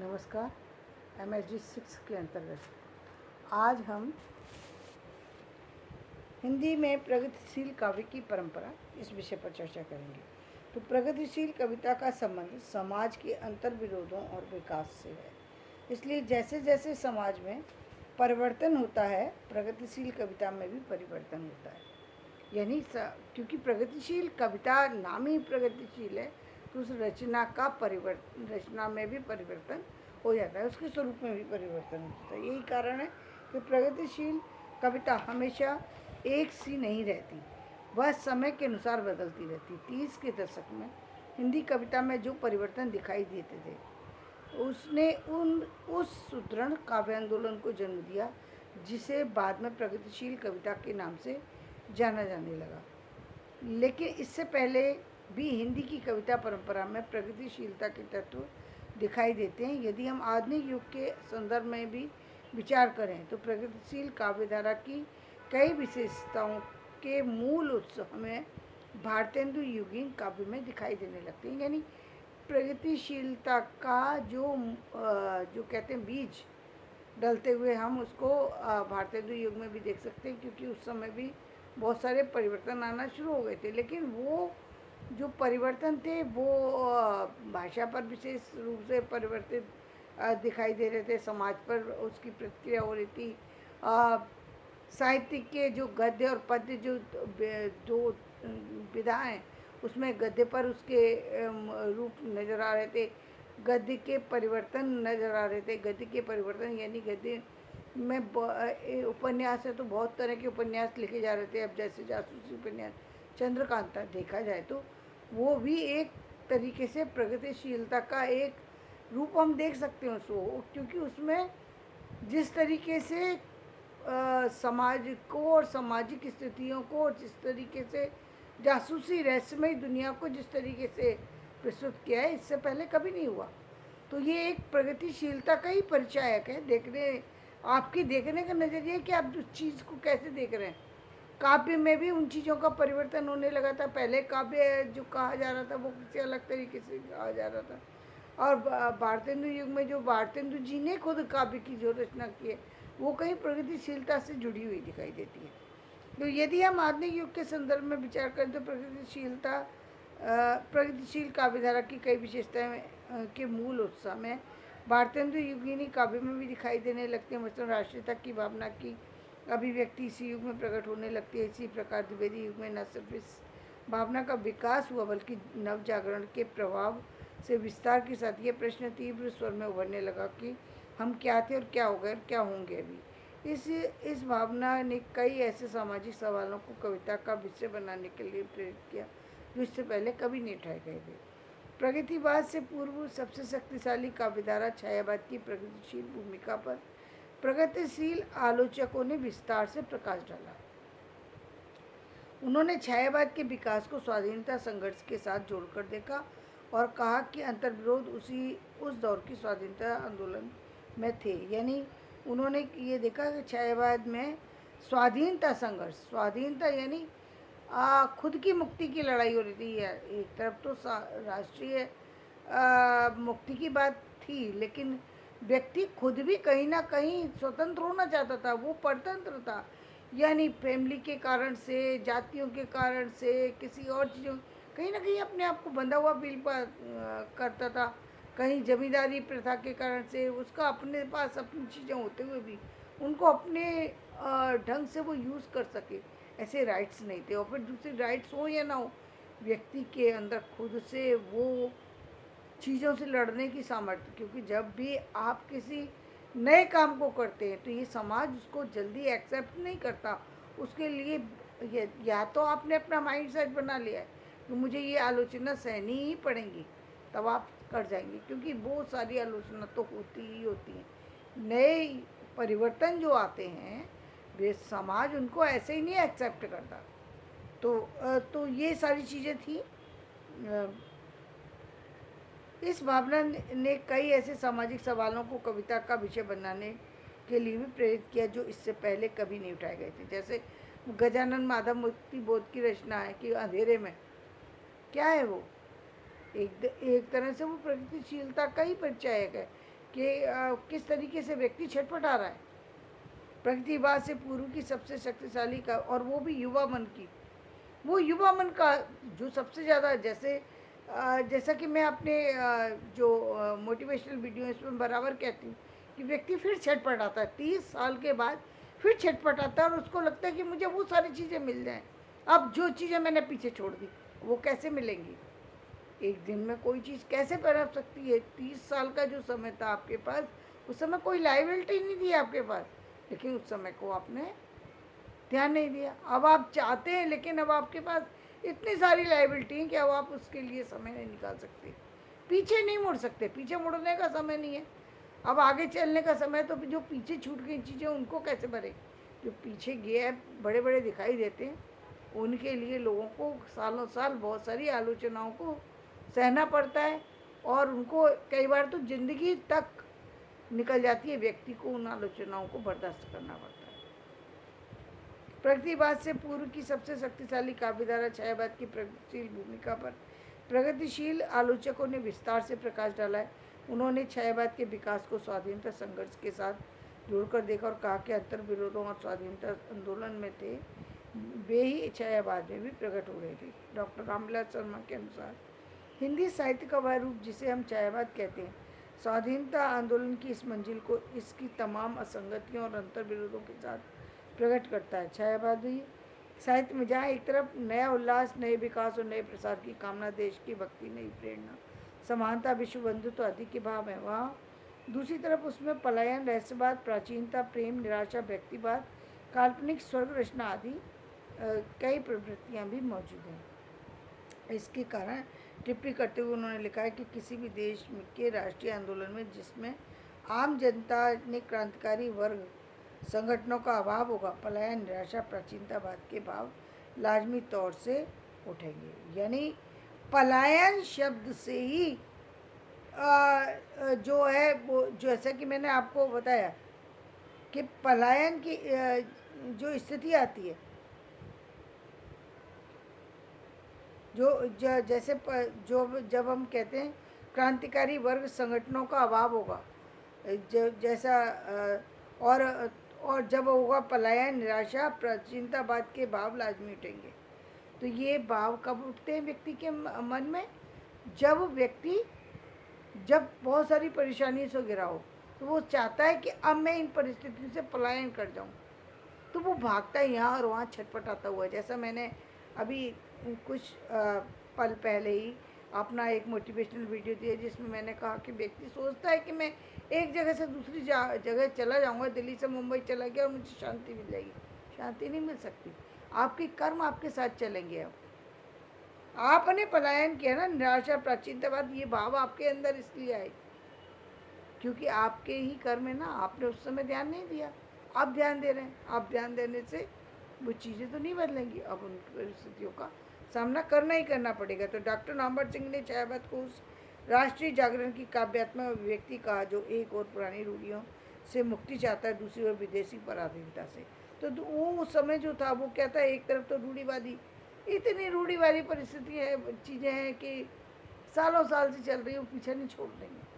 नमस्कार। MSD 6 के अंतर्गत आज हम हिंदी में प्रगतिशील काव्य की परंपरा इस विषय पर चर्चा करेंगे। तो प्रगतिशील कविता का संबंध समाज के अंतर्विरोधों और विकास से है। इसलिए जैसे जैसे समाज में परिवर्तन होता है, प्रगतिशील कविता में भी परिवर्तन होता है। यानी क्योंकि प्रगतिशील कविता नाम ही प्रगतिशील है, तो उस रचना में भी परिवर्तन हो जाता है, उसके स्वरूप में भी परिवर्तन हो जाता है। यही कारण है कि प्रगतिशील कविता हमेशा एक सी नहीं रहती, वह समय के अनुसार बदलती रहती। 30 के दशक में हिंदी कविता में जो परिवर्तन दिखाई देते थे, उसने उस सुदृढ़ काव्य आंदोलन को जन्म दिया, जिसे बाद में प्रगतिशील कविता के नाम से जाना जाने लगा। लेकिन इससे पहले भी हिंदी की कविता परंपरा में प्रगतिशीलता के तत्व दिखाई देते हैं। यदि हम आधुनिक युग के संदर्भ में भी विचार करें तो प्रगतिशील काव्यधारा की कई विशेषताओं के मूल उत्स हमें भारतेंदु युगीन काव्य में दिखाई देने लगते हैं। यानी प्रगतिशीलता का जो कहते हैं बीज डलते हुए हम उसको भारतेंदु युग में भी देख सकते हैं, क्योंकि उस समय भी बहुत सारे परिवर्तन आना शुरू हो गए थे। लेकिन वो जो परिवर्तन थे वो भाषा पर विशेष रूप से परिवर्तित दिखाई दे रहे थे, समाज पर उसकी प्रतिक्रिया हो रही थी। साहित्य के जो गद्य और पद्य जो दो विधाएं, उसमें गद्य पर उसके रूप नज़र आ रहे थे, गद्य के परिवर्तन नज़र आ रहे थे। गद्य के परिवर्तन यानी गद्य में उपन्यास है तो बहुत तरह के उपन्यास लिखे जा रहे थे। अब जैसे जासूसी उपन्यास चंद्रकांता देखा जाए तो वो भी एक तरीके से प्रगतिशीलता का एक रूप हम देख सकते हैं उसको, क्योंकि उसमें जिस तरीके से समाज को और सामाजिक स्थितियों को और जिस तरीके से जासूसी रहस्यमय दुनिया को जिस तरीके से प्रस्तुत किया है, इससे पहले कभी नहीं हुआ। तो ये एक प्रगतिशीलता का ही परिचायक है। आपकी देखने का नज़रिया कि आप उस चीज़ को कैसे देख रहे हैं। काव्य में भी उन चीज़ों का परिवर्तन होने लगा था। पहले काव्य जो कहा जा रहा था वो किसी अलग तरीके से कहा जा रहा था, और भारतेंदु युग में जो भारतेंदु जी ने खुद काव्य की जो रचना की है वो कहीं प्रगतिशीलता से जुड़ी हुई दिखाई देती है। तो यदि हम आधुनिक युग के संदर्भ में विचार करें तो प्रगतिशील काव्यधारा की कई विशेषताएं के मूल उत्साह में भारतेंदु युगीनी काव्य में भी दिखाई देने लगती है। मतलब राष्ट्रीयता की भावना की अभिव्यक्ति इसी युग में प्रकट होने लगती है। इसी प्रकार द्विवेदी युग में न सिर्फ इस भावना का विकास हुआ, बल्कि नव जागरण के प्रभाव से विस्तार के साथ ये प्रश्न तीव्र स्वर में उभरने लगा कि हम क्या थे और क्या हो गए और क्या होंगे अभी। इस भावना ने कई ऐसे सामाजिक सवालों को कविता का विषय बनाने के लिए प्रेरित किया जो इससे पहले कभी नहीं उठाए गए थे। प्रगतिवाद से पूर्व सबसे शक्तिशाली काव्यधारा छायावाद की प्रगतिशील भूमिका पर प्रगतिशील आलोचकों ने विस्तार से प्रकाश डाला। उन्होंने छायावाद के विकास को स्वाधीनता संघर्ष के साथ जोड़कर देखा और कहा कि अंतर्विरोध उस दौर की स्वाधीनता आंदोलन में थे। यानी उन्होंने ये देखा कि छायावाद में स्वाधीनता संघर्ष, स्वाधीनता यानी खुद की मुक्ति की लड़ाई हो रही थी। एक तरफ तो राष्ट्रीय मुक्ति की बात थी, लेकिन व्यक्ति खुद भी कहीं ना कहीं स्वतंत्र होना चाहता था, वो परतंत्र था। यानी फैमिली के कारण से, जातियों के कारण से, किसी और चीज़ों, कहीं ना कहीं अपने आप को बंधा हुआ फील करता था। कहीं जमींदारी प्रथा के कारण से उसका अपने पास अपनी चीज़ें होते हुए भी उनको अपने ढंग से वो यूज़ कर सके, ऐसे राइट्स नहीं थे। और फिर दूसरे राइट्स हो या ना हो, व्यक्ति के अंदर खुद से वो चीज़ों से लड़ने की सामर्थ्य, क्योंकि जब भी आप किसी नए काम को करते हैं तो ये समाज उसको जल्दी एक्सेप्ट नहीं करता। उसके लिए या तो आपने अपना माइंड सेट बना लिया है कि मुझे ये आलोचना सहनी ही पड़ेंगी, तब आप कर जाएंगे, क्योंकि वो सारी आलोचना तो होती ही होती है। नए परिवर्तन जो आते हैं वे समाज उनको ऐसे ही नहीं एक्सेप्ट करता। तो ये सारी चीज़ें थी। इस भावना ने कई ऐसे सामाजिक सवालों को कविता का विषय बनाने के लिए भी प्रेरित किया जो इससे पहले कभी नहीं उठाए गए थे। जैसे गजानन माधव मुक्ति बोध की रचना है कि अंधेरे में, क्या है वो, एक तरह से वो प्रगतिशीलता का ही परिचायक है कि किस तरीके से व्यक्ति छटपटा रहा है। प्रगतिवाद से पूर्व की सबसे शक्तिशाली का, और वो भी युवा मन की, वो युवा मन का जो सबसे ज़्यादा, जैसा कि मैं अपने जो मोटिवेशनल वीडियो इसमें बराबर कहती हूँ कि व्यक्ति फिर छटपटाता है 30 साल के बाद, फिर छटपटाता है और उसको लगता है कि मुझे वो सारी चीज़ें मिल जाएं। अब जो चीज़ें मैंने पीछे छोड़ दी वो कैसे मिलेंगी? एक दिन में कोई चीज़ कैसे पनप सकती है? 30 साल का जो समय था आपके पास, उस समय कोई लाइबिलिटी नहीं थी आपके पास, लेकिन उस समय को आपने ध्यान नहीं दिया। अब आप चाहते हैं, लेकिन अब आपके पास इतनी सारी लाइबिलिटी है कि अब आप उसके लिए समय नहीं निकाल सकते, पीछे नहीं मुड़ सकते, पीछे मुड़ने का समय नहीं है, अब आगे चलने का समय। तो जो पीछे छूट गई चीज़ें उनको कैसे भरे? जो पीछे गैप बड़े बड़े दिखाई देते हैं, उनके लिए लोगों को सालों साल बहुत सारी आलोचनाओं को सहना पड़ता है, और उनको कई बार तो जिंदगी तक निकल जाती है व्यक्ति को उन आलोचनाओं को बर्दाश्त करना पड़ता है। प्रगतिवाद से पूर्व की सबसे शक्तिशाली काव्यधारा छायावाद की प्रगतिशील भूमिका पर प्रगतिशील आलोचकों ने विस्तार से प्रकाश डाला है। उन्होंने छायावाद के विकास को स्वाधीनता संघर्ष के साथ जोड़कर देखा और कहा कि अंतर विरोधों और स्वाधीनता आंदोलन में थे वे ही छायावाद में भी प्रकट हो रहे थे। डॉक्टर रामविलास शर्मा के अनुसार हिंदी साहित्य का वह रूप जिसे हम छायावाद कहते हैं, स्वाधीनता आंदोलन की इस मंजिल को इसकी तमाम असंगतियों और अंतर विरोधों के साथ प्रकट करता है। छायावादी साहित्य में जहाँ एक तरफ नया उल्लास, नए विकास और नए प्रसार की कामना, देश की भक्ति, नई प्रेरणा, समानता, विश्व बंधुत्व आदि के भाव है, वहाँ दूसरी तरफ उसमें पलायन, रहस्यवाद, प्राचीनता, प्रेम, निराशा, व्यक्तिवाद, काल्पनिक स्वर्ग रचना आदि कई प्रवृत्तियाँ भी मौजूद हैं। इसके कारण टिप्पणी करते हुए उन्होंने लिखा है कि किसी भी देश के राष्ट्रीय आंदोलन में जिसमें आम जनता ने क्रांतिकारी वर्ग संगठनों का अभाव होगा, पलायन, निराशा, प्राचीनतावाद के भाव लाजमी तौर से उठेंगे। यानी पलायन शब्द से ही जो है वो, जैसा कि मैंने आपको बताया कि पलायन की जो स्थिति आती है, जैसे जब हम कहते हैं क्रांतिकारी वर्ग संगठनों का अभाव होगा, जैसा और जब होगा पलायन, निराशा, प्राचीनतावाद के भाव लाजमी उठेंगे। तो ये भाव कब उठते हैं व्यक्ति के मन में? जब बहुत सारी परेशानियों से घिरा हो, तो वो चाहता है कि अब मैं इन परिस्थितियों से पलायन कर जाऊं, तो वो भागता है यहाँ और वहाँ छटपटाता हुआ। जैसा मैंने अभी कुछ पल पहले ही अपना एक मोटिवेशनल वीडियो दिया जिसमें मैंने कहा कि व्यक्ति सोचता है कि मैं एक जगह से दूसरी जगह चला जाऊंगा, दिल्ली से मुंबई चला गया और मुझे शांति मिल जाएगी। शांति नहीं मिल सकती, आपके कर्म आपके साथ चलेंगे। अब आपने पलायन किया ना, निराशा, प्राचीनतावाद, ये भाव आपके अंदर इसलिए आए क्योंकि आपके ही कर्म है ना, आपने उस समय ध्यान नहीं दिया, आप ध्यान दे रहे हैं। आप ध्यान देने से वो चीज़ें तो नहीं बदलेंगी, अब उन परिस्थितियों का सामना करना ही करना पड़ेगा। तो डॉक्टर नामवर सिंह ने छायावाद को उस राष्ट्रीय जागरण की काव्यात्मक अभिव्यक्ति कहा जो एक और पुरानी रूढ़ियों से मुक्ति चाहता है, दूसरी ओर विदेशी पराधीनता से। तो वो उस समय जो था वो क्या था, एक तरफ तो रूढ़िवादी, इतनी रूढ़िवादी परिस्थिति है, चीज़ें हैं कि सालों साल से चल रही है, वो पीछे नहीं छोड़ देंगे।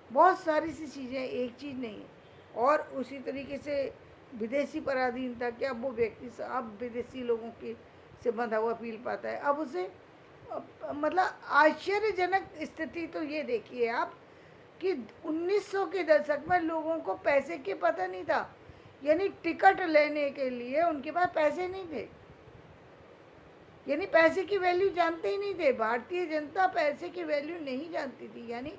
बहुत सारी सी चीज़ें, एक चीज़ नहीं है। और उसी तरीके से विदेशी पराधीनता, क्या वो व्यक्ति अब विदेशी लोगों की से बंधा हुआ फील पाता है। अब उसे मतलब आश्चर्यजनक स्थिति तो ये देखिए आप कि 1900 के दशक में लोगों को पैसे की पता नहीं था, यानी टिकट लेने के लिए उनके पास पैसे नहीं थे, यानी पैसे की वैल्यू जानते ही नहीं थे। भारतीय जनता पैसे की वैल्यू नहीं जानती थी, यानी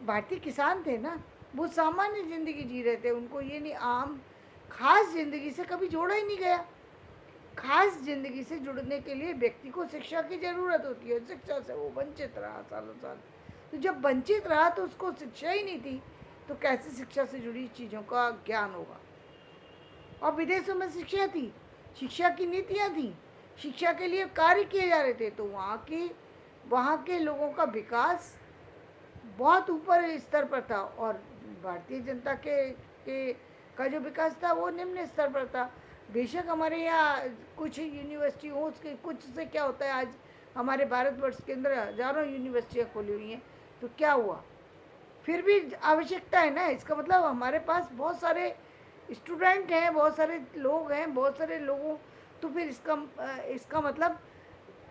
भारतीय किसान थे ना, वो सामान्य ज़िंदगी जी रहे थे, उनको ये नहीं, आम खास ज़िंदगी से कभी जोड़ा ही नहीं गया। खास ज़िंदगी से जुड़ने के लिए व्यक्ति को शिक्षा की ज़रूरत होती है, शिक्षा से वो वंचित रहा सालों साल। तो जब वंचित रहा तो उसको शिक्षा ही नहीं थी, तो कैसे शिक्षा से जुड़ी चीज़ों का ज्ञान होगा। और विदेशों में शिक्षा थी, शिक्षा की नीतियाँ थी, शिक्षा के लिए कार्य किए जा रहे थे, तो वहाँ के लोगों का विकास बहुत ऊपर स्तर पर था, और भारतीय जनता का जो विकास था वो निम्न स्तर पर था। बेशक हमारे यहाँ कुछ यूनिवर्सिटी हो, उसके कुछ से क्या होता है, आज हमारे भारतवर्ष के अंदर हजारों यूनिवर्सिटियाँ खोली हुई हैं, तो क्या हुआ, फिर भी आवश्यकता है ना, इसका मतलब हमारे पास बहुत सारे स्टूडेंट हैं, बहुत सारे लोग हैं, बहुत सारे लोगों, तो फिर इसका मतलब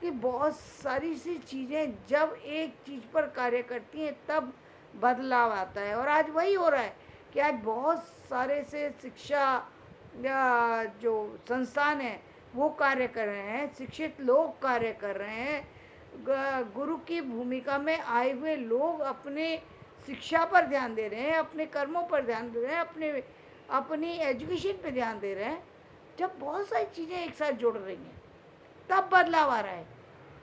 कि बहुत सारी सी चीज़ें जब एक चीज़ पर कार्य करती हैं तब बदलाव आता है। और आज वही हो रहा है कि आज बहुत सारे से शिक्षा या जो संस्थान हैं वो कार्य कर रहे हैं, शिक्षित लोग कार्य कर रहे हैं, गुरु की भूमिका में आए हुए लोग अपने शिक्षा पर ध्यान दे रहे हैं, अपने कर्मों पर ध्यान दे रहे हैं, अपनी एजुकेशन पे ध्यान दे रहे हैं। जब बहुत सारी चीज़ें एक साथ जुड़ रही हैं तब बदलाव आ रहा है।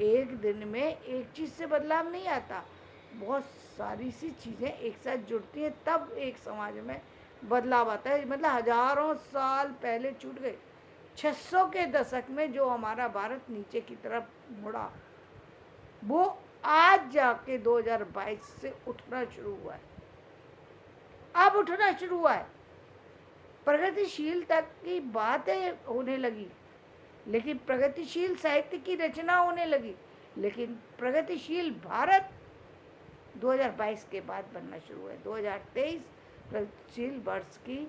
एक दिन में एक चीज़ से बदलाव नहीं आता, बहुत सारी सी चीज़ें एक साथ जुड़ती हैं तब एक समाज में बदलाव आता है। मतलब हजारों साल पहले छूट गए, 600 के दशक में जो हमारा भारत नीचे की तरफ मुड़ा, वो आज जाके 2022 से उठना शुरू हुआ है। अब उठना शुरू हुआ है, प्रगतिशीलता की बातें होने लगी, लेकिन प्रगतिशील साहित्य की रचना होने लगी, लेकिन प्रगतिशील भारत 2022 के बाद बनना शुरू हुआ है। 2023 प्रगतिशील वर्ष की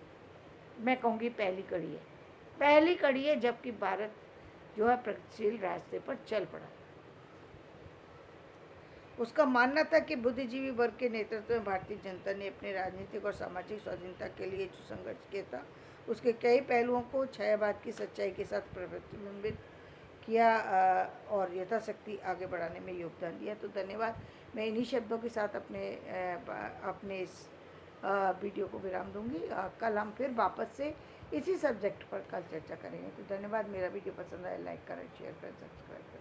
मैं कहूँगी पहली कड़ी है जबकि भारत जो है प्रगतिशील रास्ते पर चल पड़ा। उसका मानना था कि बुद्धिजीवी वर्ग के नेतृत्व में भारतीय जनता ने अपने राजनीतिक और सामाजिक स्वाधीनता के लिए जो संघर्ष किया था उसके कई पहलुओं को छायावाद की सच्चाई के साथ प्रतिबिंबित किया और यथाशक्ति आगे बढ़ाने में योगदान दिया। तो धन्यवाद। मैं इन्हीं शब्दों के साथ अपने इस वीडियो को विराम दूंगी। कल हम फिर वापस से इसी सब्जेक्ट पर कल चर्चा करेंगे। तो धन्यवाद। मेरा वीडियो पसंद आया लाइक करें, शेयर करें, सब्सक्राइब करें।